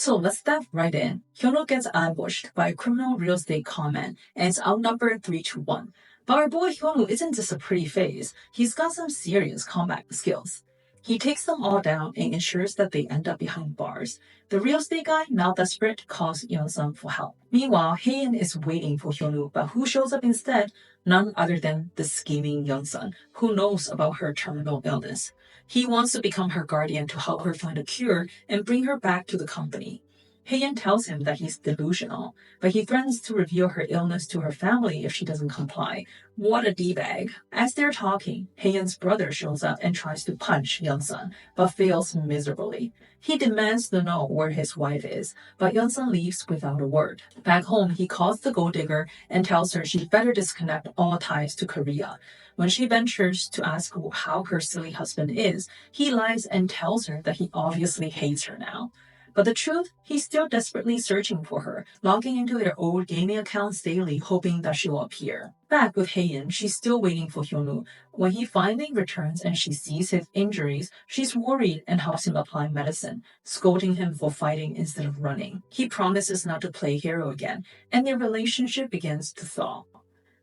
So let's dive right in. Hyun-woo gets ambushed by a criminal real estate conman and is outnumbered 3-1. But our boy Hyun-woo isn't just a pretty face, he's got some serious combat skills. He takes them all down and ensures that they end up behind bars. The real estate guy, now desperate, calls Yeon-sun for help. Meanwhile, Hae-in is waiting for Hyun-woo, but who shows up instead? None other than the scheming Yeon-sun, who knows about her terminal illness. He wants to become her guardian to help her find a cure and bring her back to the company. Hae-in tells him that he's delusional, but he threatens to reveal her illness to her family if she doesn't comply. What a D-bag. As they're talking, Hae-in's brother shows up and tries to punch Yeon-sun, but fails miserably. He demands to know where his wife is, but Yeon-sun leaves without a word. Back home, he calls the gold digger and tells her she'd better disconnect all ties to Korea. When she ventures to ask how her silly husband is, he lies and tells her that he obviously hates her now. But the truth, he's still desperately searching for her, logging into their old gaming accounts daily, hoping that she will appear. Back with Hae-in, she's still waiting for Hyun-woo. When he finally returns and she sees his injuries, she's worried and helps him apply medicine, scolding him for fighting instead of running. He promises not to play hero again, and their relationship begins to thaw.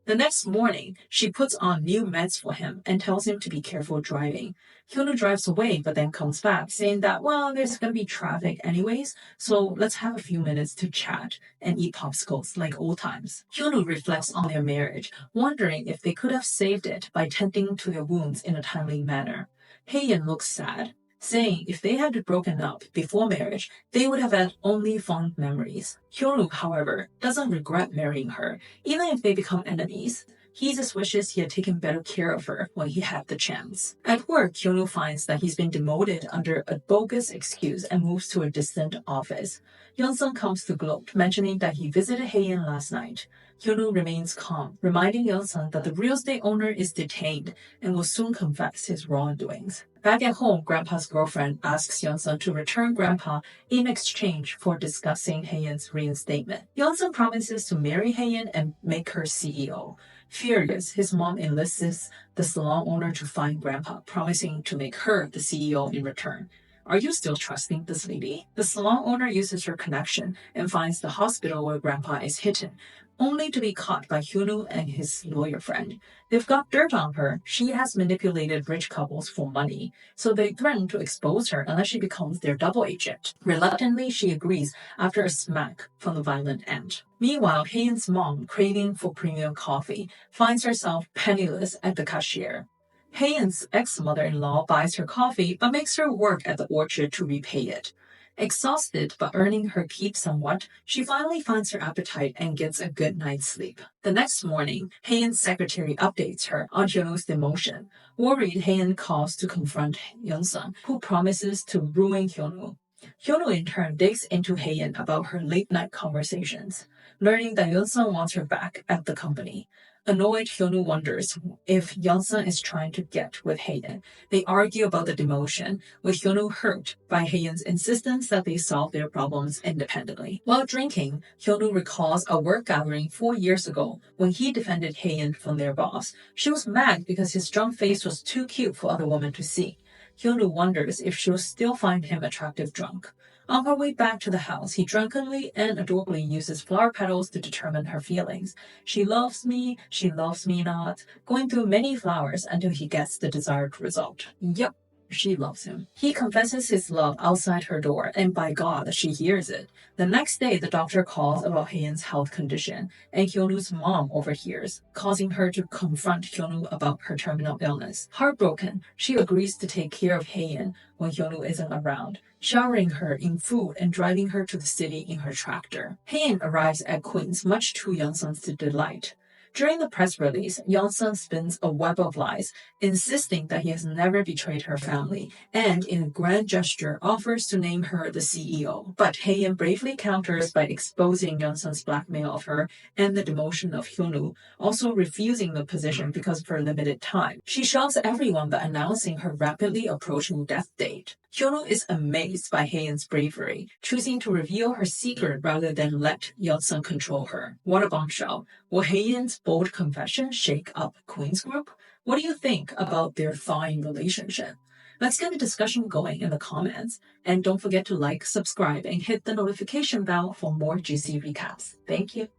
The next morning, she puts on new meds for him and tells him to be careful driving. Hyun-woo drives away but then comes back, saying that, well, there's going to be traffic anyways, so let's have a few minutes to chat and eat popsicles like old times. Hyun-woo reflects on their marriage, wondering if they could have saved it by tending to their wounds in a timely manner. Hae-in looks sad, saying if they had broken up before marriage, they would have had only fond memories. Hyun-woo, however, doesn't regret marrying her, even if they become enemies. He just wishes he had taken better care of her when he had the chance. At work, Hyun-woo finds that he's been demoted under a bogus excuse and moves to a distant office. Yeon-sun comes to gloat, mentioning that he visited Hae-in last night. Hyun-woo remains calm, reminding Yeon-sun that the real estate owner is detained and will soon confess his wrongdoings. Back at home, Grandpa's girlfriend asks Yeon-sun to return Grandpa in exchange for discussing Hae-in's reinstatement. Yeon-sun promises to marry Hae-in and make her CEO. Furious, his mom enlists the salon owner to find Grandpa, promising to make her the CEO in return. Are you still trusting this lady? The salon owner uses her connection and finds the hospital where Grandpa is hidden, only to be caught by Hyun-woo and his lawyer friend. They've got dirt on her. She has manipulated rich couples for money, so they threaten to expose her unless she becomes their double agent. Reluctantly, she agrees after a smack from the violent aunt. Meanwhile, Hae-in's mom, craving for premium coffee, finds herself penniless at the cashier. Hae-in's ex-mother-in-law buys her coffee but makes her work at the orchard to repay it. Exhausted but earning her keep somewhat, she finally finds her appetite and gets a good night's sleep. The next morning, Hae-in's secretary updates her on Hyun-woo's demotion. Worried, Hae-in calls to confront Yeon-sun, who promises to ruin Hyun-woo. Hyun-woo in turn digs into Hae-in about her late-night conversations, learning that Yeon-sun wants her back at the company. Annoyed, Hyun-woo wonders if Yeon-sun is trying to get with Hae-in. They argue about the demotion, with Hyun-woo hurt by Hae-in's insistence that they solve their problems independently. While drinking, Hyun-woo recalls a work gathering 4 years ago when he defended Hae-in from their boss. She was mad because his drunk face was too cute for other women to see. Hyun-woo wonders if she'll still find him attractive drunk. On her way back to the house, he drunkenly and adorably uses flower petals to determine her feelings. She loves me not, going through many flowers until he gets the desired result. Yep, she loves him. He confesses his love outside her door, and by God, she hears it. The next day, the doctor calls about Hae-in's health condition, and Hyun-woo's mom overhears, causing her to confront Hyun-woo about her terminal illness. Heartbroken, she agrees to take care of Hae-in when Hyun-woo isn't around, showering her in food and driving her to the city in her tractor. Hae-in arrives at Queens, much to Yeon-sun's delight. During the press release, Yeon-sun spins a web of lies, insisting that he has never betrayed her family, and in a grand gesture offers to name her the CEO. But Hae-in bravely counters by exposing Yeon-sun's blackmail of her and the demotion of Hyun-woo, also refusing the position because of her limited time. She shocks everyone by announcing her rapidly approaching death date. Hyun-woo is amazed by Hae-in's bravery, choosing to reveal her secret rather than let Yeon-sun control her. What a bombshell. Will Hae-in's bold confession shake up Queen's Group? What do you think about their thawing relationship? Let's get the discussion going in the comments. And don't forget to like, subscribe, and hit the notification bell for more juicy recaps. Thank you.